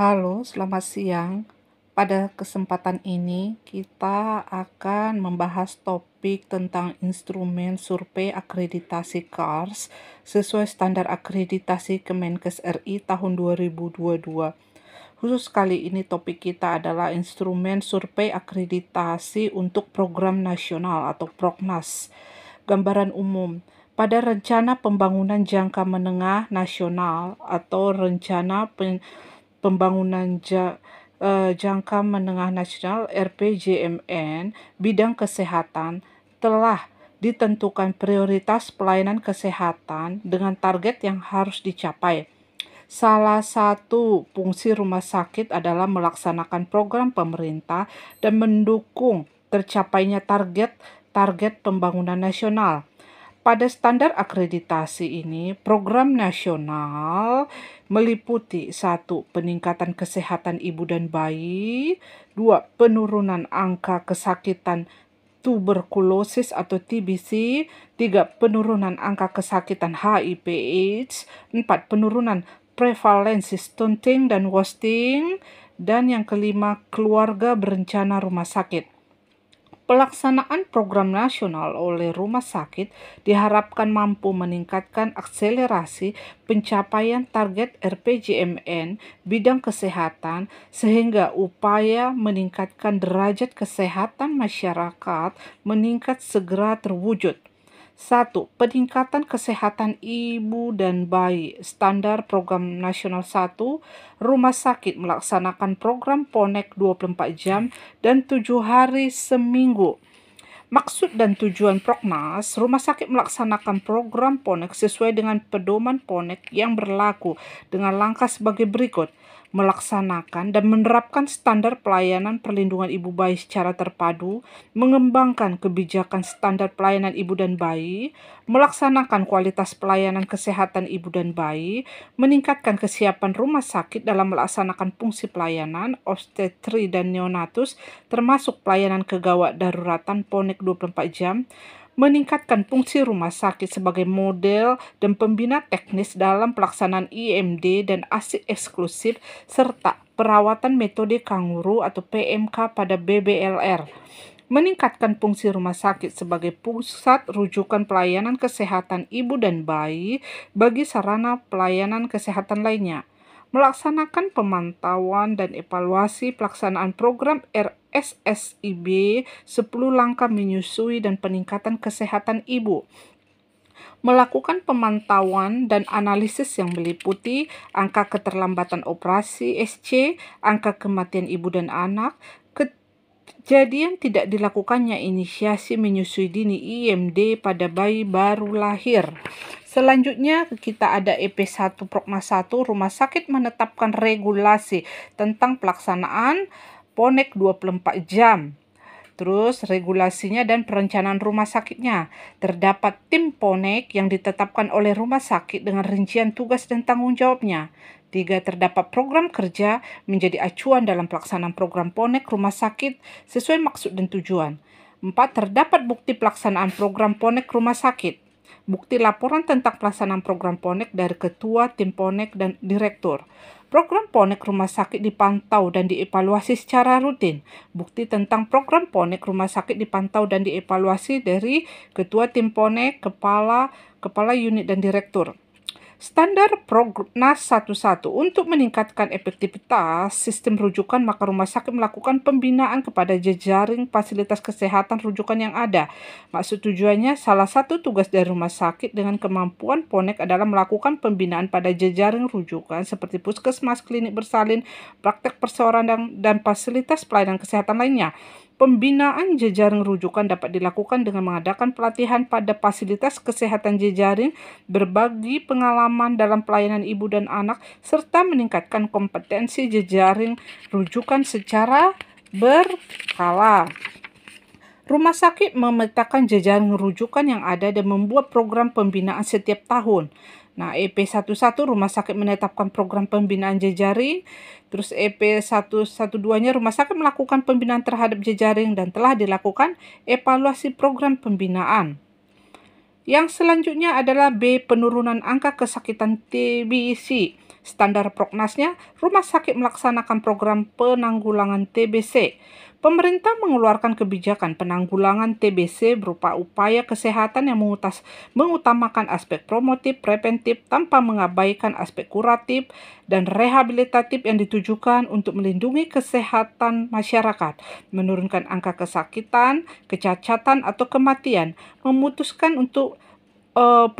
Halo, selamat siang. Pada kesempatan ini, kita akan membahas topik tentang instrumen survei akreditasi CARS sesuai standar akreditasi Kemenkes RI tahun 2022. Khusus kali ini topik kita adalah instrumen survei akreditasi untuk program nasional atau Proknas. Gambaran umum. Pada rencana pembangunan jangka menengah nasional atau rencana pembangunan jangka menengah nasional (RPJMN), bidang kesehatan telah ditentukan prioritas pelayanan kesehatan dengan target yang harus dicapai. Salah satu fungsi rumah sakit adalah melaksanakan program pemerintah dan mendukung tercapainya target pembangunan nasional. Pada standar akreditasi ini, program nasional meliputi 1. Peningkatan kesehatan ibu dan bayi, 2. Penurunan angka kesakitan tuberkulosis atau TBC, 3. Penurunan angka kesakitan HIV/AIDS, 4. Penurunan prevalensi stunting dan wasting, dan yang kelima, keluarga berencana rumah sakit. Pelaksanaan program nasional oleh rumah sakit diharapkan mampu meningkatkan akselerasi pencapaian target RPJMN bidang kesehatan sehingga upaya meningkatkan derajat kesehatan masyarakat meningkat segera terwujud. 1. Peningkatan kesehatan ibu dan bayi. Standar Program Nasional 1, rumah sakit melaksanakan program PONEK 24 jam dan 7 hari seminggu. Maksud dan tujuan Proknas, rumah sakit melaksanakan program PONEK sesuai dengan pedoman PONEK yang berlaku dengan langkah sebagai berikut: melaksanakan dan menerapkan standar pelayanan perlindungan ibu bayi secara terpadu, mengembangkan kebijakan standar pelayanan ibu dan bayi, melaksanakan kualitas pelayanan kesehatan ibu dan bayi, meningkatkan kesiapan rumah sakit dalam melaksanakan fungsi pelayanan obstetri dan neonatus termasuk pelayanan kegawat daruratan PONEK 24 jam, meningkatkan fungsi rumah sakit sebagai model dan pembina teknis dalam pelaksanaan IMD dan ASI eksklusif, serta perawatan metode kanguru atau PMK pada BBLR. Meningkatkan fungsi rumah sakit sebagai pusat rujukan pelayanan kesehatan ibu dan bayi bagi sarana pelayanan kesehatan lainnya. Melaksanakan pemantauan dan evaluasi pelaksanaan program RSSIB 10 langkah menyusui dan peningkatan kesehatan ibu. Melakukan pemantauan dan analisis yang meliputi angka keterlambatan operasi SC, angka kematian ibu dan anak, kejadian tidak dilakukannya inisiasi menyusui dini IMD pada bayi baru lahir. Selanjutnya kita ada EP1 Proknas 1, rumah sakit menetapkan regulasi tentang pelaksanaan PONEK 24 jam. Terus regulasinya dan perencanaan rumah sakitnya. Terdapat tim PONEK yang ditetapkan oleh rumah sakit dengan rincian tugas dan tanggung jawabnya. 3. Terdapat program kerja menjadi acuan dalam pelaksanaan program PONEK rumah sakit sesuai maksud dan tujuan. 4. Terdapat bukti pelaksanaan program PONEK rumah sakit. Bukti laporan tentang pelaksanaan program PONEK dari ketua tim PONEK dan direktur. Program PONEK rumah sakit dipantau dan dievaluasi secara rutin. Bukti tentang program PONEK rumah sakit dipantau dan dievaluasi dari ketua tim PONEK, kepala unit dan direktur. Standar Proknas 11. Untuk meningkatkan efektivitas sistem rujukan, maka rumah sakit melakukan pembinaan kepada jejaring fasilitas kesehatan rujukan yang ada. Maksud tujuannya, salah satu tugas dari rumah sakit dengan kemampuan PONEK adalah melakukan pembinaan pada jejaring rujukan seperti puskesmas, klinik bersalin, praktek perseorangan, dan fasilitas pelayanan kesehatan lainnya. Pembinaan jejaring rujukan dapat dilakukan dengan mengadakan pelatihan pada fasilitas kesehatan jejaring, berbagi pengalaman dalam pelayanan ibu dan anak, serta meningkatkan kompetensi jejaring rujukan secara berkala. Rumah sakit memetakan jejaring rujukan yang ada dan membuat program pembinaan setiap tahun. Nah, EP11 rumah sakit menetapkan program pembinaan jejaring. Terus EP112-nya rumah sakit melakukan pembinaan terhadap jejaring dan telah dilakukan evaluasi program pembinaan. Yang selanjutnya adalah B. Penurunan angka kesakitan TBC. Standar prognasnya, rumah sakit melaksanakan program penanggulangan TBC. Pemerintah mengeluarkan kebijakan penanggulangan TBC berupa upaya kesehatan yang mengutamakan aspek promotif, preventif, tanpa mengabaikan aspek kuratif dan rehabilitatif yang ditujukan untuk melindungi kesehatan masyarakat, menurunkan angka kesakitan, kecacatan, atau kematian, memutuskan untuk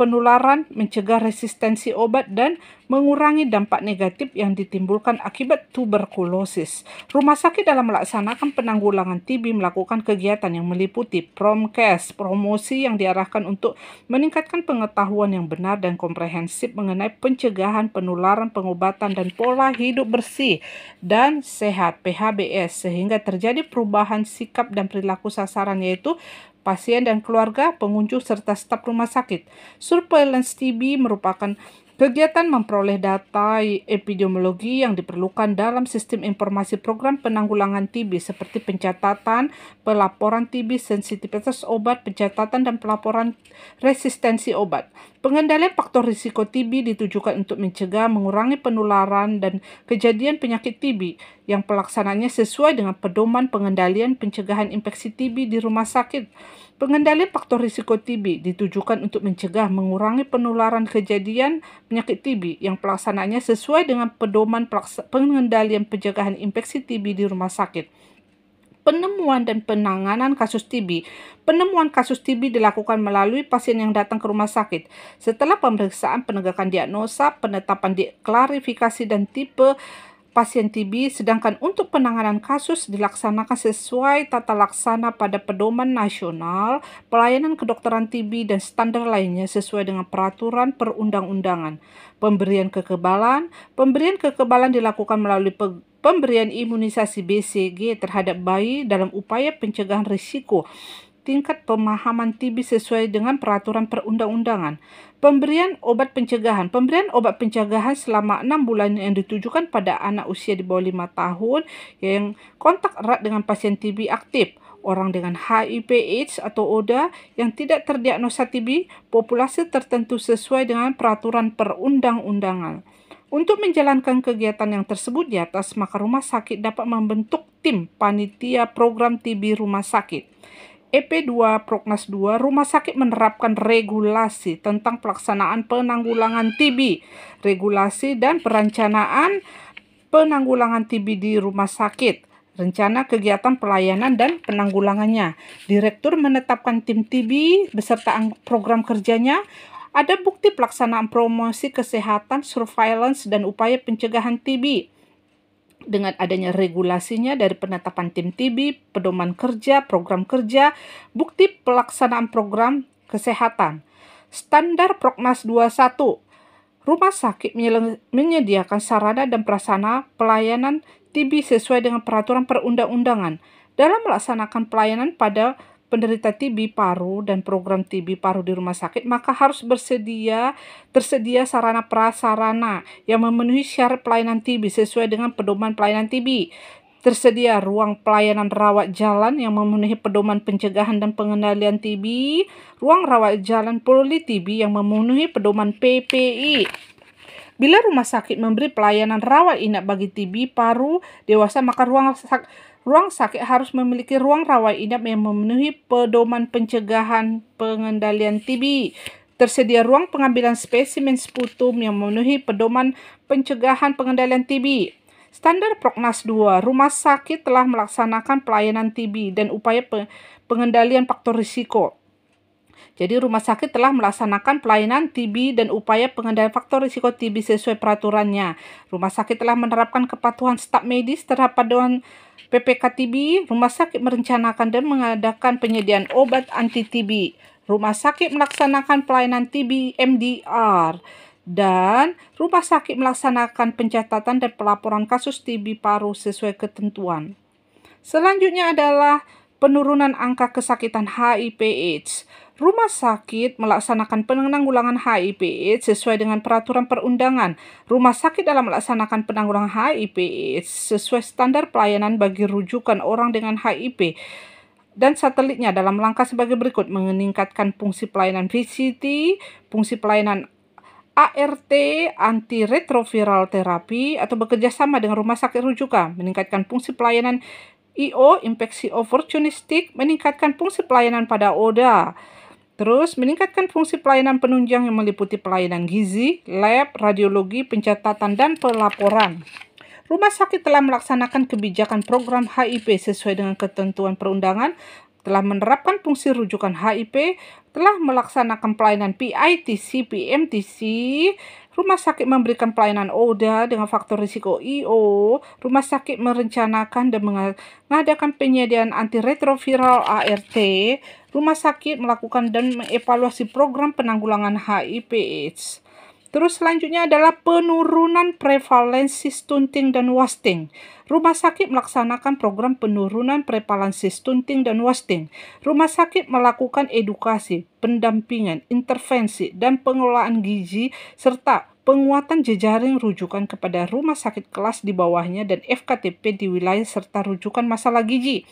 penularan, mencegah resistensi obat, dan mengurangi dampak negatif yang ditimbulkan akibat tuberkulosis. Rumah sakit dalam melaksanakan penanggulangan TB melakukan kegiatan yang meliputi promkes, promosi yang diarahkan untuk meningkatkan pengetahuan yang benar dan komprehensif mengenai pencegahan penularan, pengobatan, dan pola hidup bersih dan sehat (PHBS) sehingga terjadi perubahan sikap dan perilaku sasaran, yaitu pasien dan keluarga, pengunjung, serta staf rumah sakit. Surveillance TB merupakan kegiatan memperoleh data epidemiologi yang diperlukan dalam sistem informasi program penanggulangan TB seperti pencatatan, pelaporan TB, sensitivitas obat, pencatatan dan pelaporan resistensi obat. Pengendalian faktor risiko TB ditujukan untuk mencegah, mengurangi penularan dan kejadian penyakit TB yang pelaksananya sesuai dengan pedoman pengendalian pencegahan infeksi TB di rumah sakit. Pengendalian faktor risiko TB ditujukan untuk mencegah, mengurangi penularan kejadian penyakit TB yang pelaksananya sesuai dengan pedoman pengendalian pencegahan infeksi TB di rumah sakit. Penemuan dan penanganan kasus TB. Penemuan kasus TB dilakukan melalui pasien yang datang ke rumah sakit. Setelah pemeriksaan, penegakan diagnosa, penetapan klarifikasi dan tipe pasien TB, sedangkan untuk penanganan kasus dilaksanakan sesuai tata laksana pada pedoman nasional, pelayanan kedokteran TB dan standar lainnya sesuai dengan peraturan perundang-undangan. Pemberian kekebalan dilakukan melalui pemberian imunisasi BCG terhadap bayi dalam upaya pencegahan risiko tingkat pemahaman TB sesuai dengan peraturan perundang-undangan. Pemberian obat pencegahan selama 6 bulan yang ditujukan pada anak usia di bawah 5 tahun yang kontak erat dengan pasien TB aktif, orang dengan HIV/AIDS atau ODA yang tidak terdiagnosa TB, populasi tertentu sesuai dengan peraturan perundang-undangan. Untuk menjalankan kegiatan yang tersebut di atas, maka rumah sakit dapat membentuk tim panitia program TB rumah sakit. EP2 Proknas 2, rumah sakit menerapkan regulasi tentang pelaksanaan penanggulangan TB, regulasi dan perencanaan penanggulangan TB di rumah sakit, rencana kegiatan pelayanan dan penanggulangannya. Direktur menetapkan tim TB beserta program kerjanya. Ada bukti pelaksanaan promosi kesehatan, surveillance, dan upaya pencegahan TB. Dengan adanya regulasinya dari penetapan tim TB, pedoman kerja, program kerja, bukti pelaksanaan program kesehatan. Standar Proknas 21. Rumah sakit menyediakan sarana dan prasarana pelayanan TB sesuai dengan peraturan perundang-undangan. Dalam melaksanakan pelayanan pada penderita TB paru dan program TB paru di rumah sakit, maka harus tersedia sarana prasarana yang memenuhi syarat pelayanan TB sesuai dengan pedoman pelayanan TB. Tersedia ruang pelayanan rawat jalan yang memenuhi pedoman pencegahan dan pengendalian TB, ruang rawat jalan poli TB yang memenuhi pedoman PPI. Bila rumah sakit memberi pelayanan rawat inap bagi TB paru dewasa, maka ruang sakit harus memiliki ruang rawat inap yang memenuhi pedoman pencegahan pengendalian TB. Tersedia ruang pengambilan spesimen sputum yang memenuhi pedoman pencegahan pengendalian TB. Standar Proknas 2, rumah sakit telah melaksanakan pelayanan TB dan upaya pengendalian faktor risiko. Jadi rumah sakit telah melaksanakan pelayanan TB dan upaya pengendalian faktor risiko TB sesuai peraturannya. Rumah sakit telah menerapkan kepatuhan staf medis terhadap paduan PPK TB. Rumah sakit merencanakan dan mengadakan penyediaan obat anti-TB. Rumah sakit melaksanakan pelayanan TB MDR. Dan rumah sakit melaksanakan pencatatan dan pelaporan kasus TB paru sesuai ketentuan. Selanjutnya adalah penurunan angka kesakitan HIV/AIDS. Rumah sakit melaksanakan penanggulangan HIV/AIDS sesuai dengan peraturan perundangan. Rumah sakit dalam melaksanakan penanggulangan HIV/AIDS sesuai standar pelayanan bagi rujukan orang dengan HIV dan satelitnya dalam langkah sebagai berikut: meningkatkan fungsi pelayanan VCT, fungsi pelayanan ART antiretroviral terapi atau bekerjasama dengan rumah sakit rujukan, meningkatkan fungsi pelayanan IO, infeksi opportunistik, meningkatkan fungsi pelayanan pada ODA. Terus, meningkatkan fungsi pelayanan penunjang yang meliputi pelayanan gizi, lab, radiologi, pencatatan, dan pelaporan. Rumah sakit telah melaksanakan kebijakan program HIP sesuai dengan ketentuan perundangan, telah menerapkan fungsi rujukan HIP, telah melaksanakan pelayanan PITC, PMTC, rumah sakit memberikan pelayanan ODA dengan faktor risiko IO, rumah sakit merencanakan dan mengadakan penyediaan antiretroviral ART, rumah sakit melakukan dan mengevaluasi program penanggulangan HIV/AIDS. Terus selanjutnya adalah penurunan prevalensi stunting dan wasting. Rumah sakit melaksanakan program penurunan prevalensi stunting dan wasting. Rumah sakit melakukan edukasi, pendampingan, intervensi, dan pengelolaan gizi, serta penguatan jejaring rujukan kepada rumah sakit kelas di bawahnya dan FKTP di wilayah serta rujukan masalah gizi.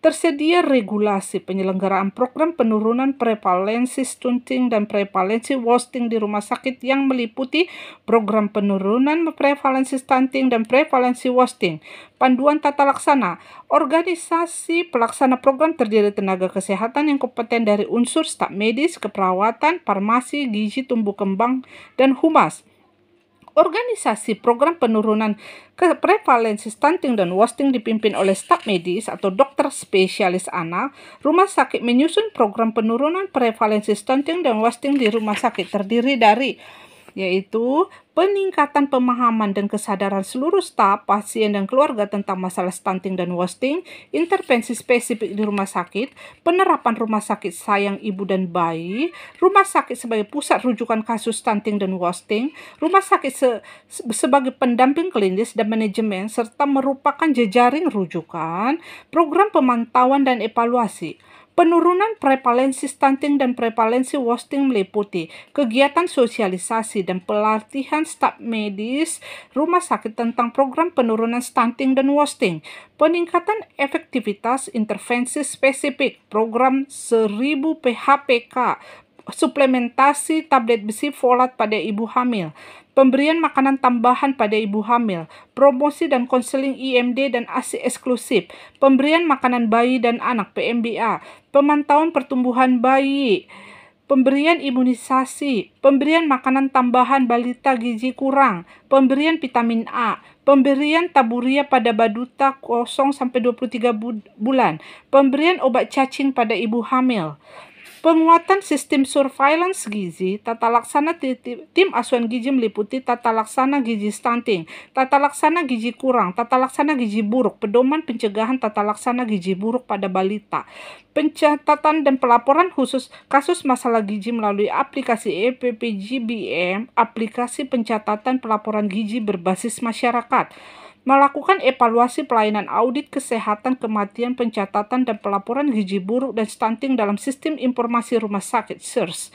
Tersedia regulasi penyelenggaraan program penurunan prevalensi stunting dan prevalensi wasting di rumah sakit yang meliputi program penurunan prevalensi stunting dan prevalensi wasting. Panduan tata laksana. Organisasi pelaksana program terdiri tenaga kesehatan yang kompeten dari unsur staf medis, keperawatan, farmasi, gizi tumbuh kembang, dan humas. Organisasi program penurunan prevalensi stunting dan wasting dipimpin oleh staf medis atau dokter spesialis anak. Rumah sakit menyusun program penurunan prevalensi stunting dan wasting di rumah sakit terdiri dari yaitu peningkatan pemahaman dan kesadaran seluruh staf, pasien, dan keluarga tentang masalah stunting dan wasting, intervensi spesifik di rumah sakit, penerapan rumah sakit sayang ibu dan bayi, rumah sakit sebagai pusat rujukan kasus stunting dan wasting, rumah sakit sebagai pendamping klinis dan manajemen, serta merupakan jejaring rujukan, program pemantauan dan evaluasi. Penurunan prevalensi stunting dan prevalensi wasting meliputi kegiatan sosialisasi dan pelatihan staf medis rumah sakit tentang program penurunan stunting dan wasting, peningkatan efektivitas intervensi spesifik, program 1000 PHPK, suplementasi tablet besi folat pada ibu hamil, pemberian makanan tambahan pada ibu hamil, promosi dan konseling IMD dan ASI eksklusif, pemberian makanan bayi dan anak PMBA, pemantauan pertumbuhan bayi, pemberian imunisasi, pemberian makanan tambahan balita gizi kurang, pemberian vitamin A, pemberian taburia pada baduta 0-23 bulan, pemberian obat cacing pada ibu hamil. Penguatan sistem surveillance gizi, tata laksana tim asuhan gizi meliputi tata laksana gizi stunting, tata laksana gizi kurang, tata laksana gizi buruk, pedoman pencegahan tata laksana gizi buruk pada balita, pencatatan dan pelaporan khusus kasus masalah gizi melalui aplikasi EPPGBM, aplikasi pencatatan pelaporan gizi berbasis masyarakat. Melakukan evaluasi pelayanan audit kesehatan, kematian, pencatatan, dan pelaporan gizi buruk dan stunting dalam sistem informasi rumah sakit SIRS.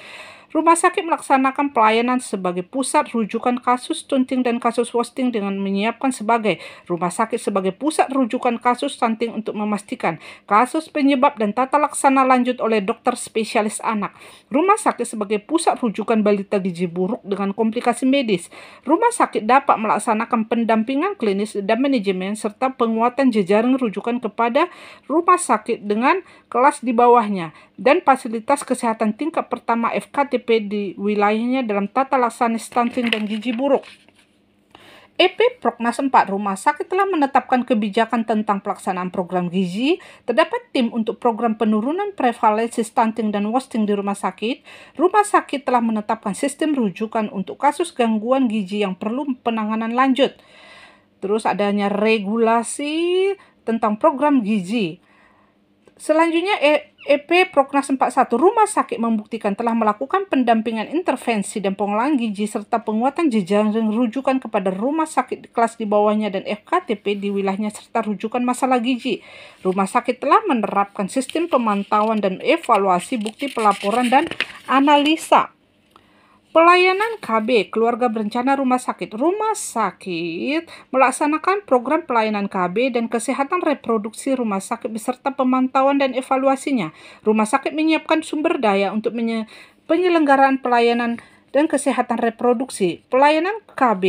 Rumah sakit melaksanakan pelayanan sebagai pusat rujukan kasus stunting dan kasus wasting dengan menyiapkan sebagai rumah sakit sebagai pusat rujukan kasus stunting untuk memastikan kasus penyebab dan tata laksana lanjut oleh dokter spesialis anak. Rumah sakit sebagai pusat rujukan balita gizi buruk dengan komplikasi medis. Rumah sakit dapat melaksanakan pendampingan klinis dan manajemen serta penguatan jejaring rujukan kepada rumah sakit dengan kelas di bawahnya dan fasilitas kesehatan tingkat pertama FKTP di wilayahnya dalam tata laksana stunting dan gizi buruk. EP Proknas 4 Rumah Sakit telah menetapkan kebijakan tentang pelaksanaan program gizi. Terdapat tim untuk program penurunan prevalensi stunting dan wasting di rumah sakit. Rumah sakit telah menetapkan sistem rujukan untuk kasus gangguan gizi yang perlu penanganan lanjut. Terus adanya regulasi tentang program gizi. Selanjutnya EP Proknas 41 Rumah Sakit membuktikan telah melakukan pendampingan intervensi dan pengolahan gizi serta penguatan jejaring rujukan kepada rumah sakit kelas di bawahnya dan FKTP di wilayahnya serta rujukan masalah gizi. Rumah sakit telah menerapkan sistem pemantauan dan evaluasi bukti pelaporan dan analisa. Pelayanan KB, keluarga berencana rumah sakit. Rumah sakit melaksanakan program pelayanan KB dan kesehatan reproduksi rumah sakit beserta pemantauan dan evaluasinya. Rumah sakit menyiapkan sumber daya untuk penyelenggaraan pelayanan dan kesehatan reproduksi. Pelayanan KB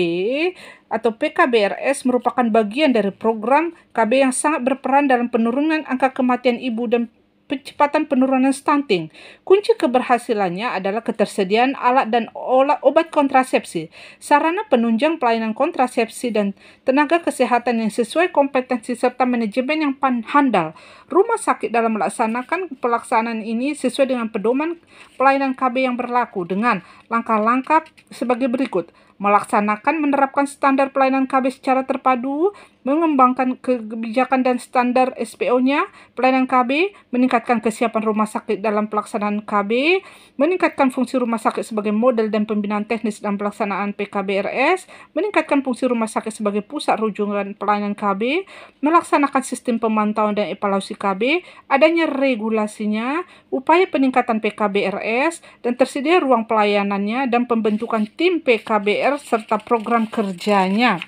atau PKBRS merupakan bagian dari program KB yang sangat berperan dalam penurunan angka kematian ibu dan percepatan penurunan stunting. Kunci keberhasilannya adalah ketersediaan alat dan obat kontrasepsi, sarana penunjang pelayanan kontrasepsi, dan tenaga kesehatan yang sesuai kompetensi serta manajemen yang handal. Rumah sakit dalam melaksanakan pelaksanaan ini sesuai dengan pedoman pelayanan KB yang berlaku dengan langkah-langkah sebagai berikut. Menerapkan standar pelayanan KB secara terpadu, mengembangkan kebijakan dan standar SPO-nya, pelayanan KB, meningkatkan kesiapan rumah sakit dalam pelaksanaan KB, meningkatkan fungsi rumah sakit sebagai model dan pembinaan teknis dalam pelaksanaan PKBRS, meningkatkan fungsi rumah sakit sebagai pusat rujukan pelayanan KB, melaksanakan sistem pemantauan dan evaluasi KB, adanya regulasinya, upaya peningkatan PKBRS, dan tersedia ruang pelayanannya dan pembentukan tim PKBR serta program kerjanya.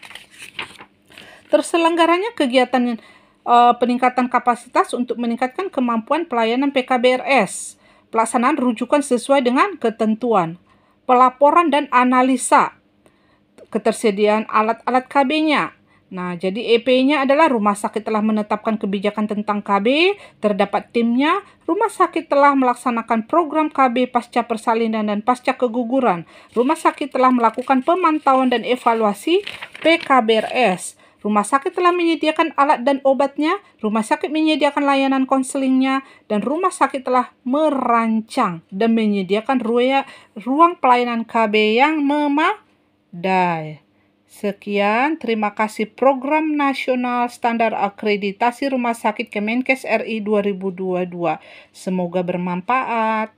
Terselenggaranya kegiatan peningkatan kapasitas untuk meningkatkan kemampuan pelayanan PKBRS, pelaksanaan rujukan sesuai dengan ketentuan, pelaporan dan analisa, ketersediaan alat-alat KB-nya. Nah, jadi EP-nya adalah rumah sakit telah menetapkan kebijakan tentang KB, terdapat timnya, rumah sakit telah melaksanakan program KB pasca persalinan dan pasca keguguran, rumah sakit telah melakukan pemantauan dan evaluasi PKBRS, rumah sakit telah menyediakan alat dan obatnya, rumah sakit menyediakan layanan konselingnya, dan rumah sakit telah merancang dan menyediakan ruang pelayanan KB yang memadai. Sekian, terima kasih. Program Nasional Standar Akreditasi Rumah Sakit Kemenkes RI 2022. Semoga bermanfaat.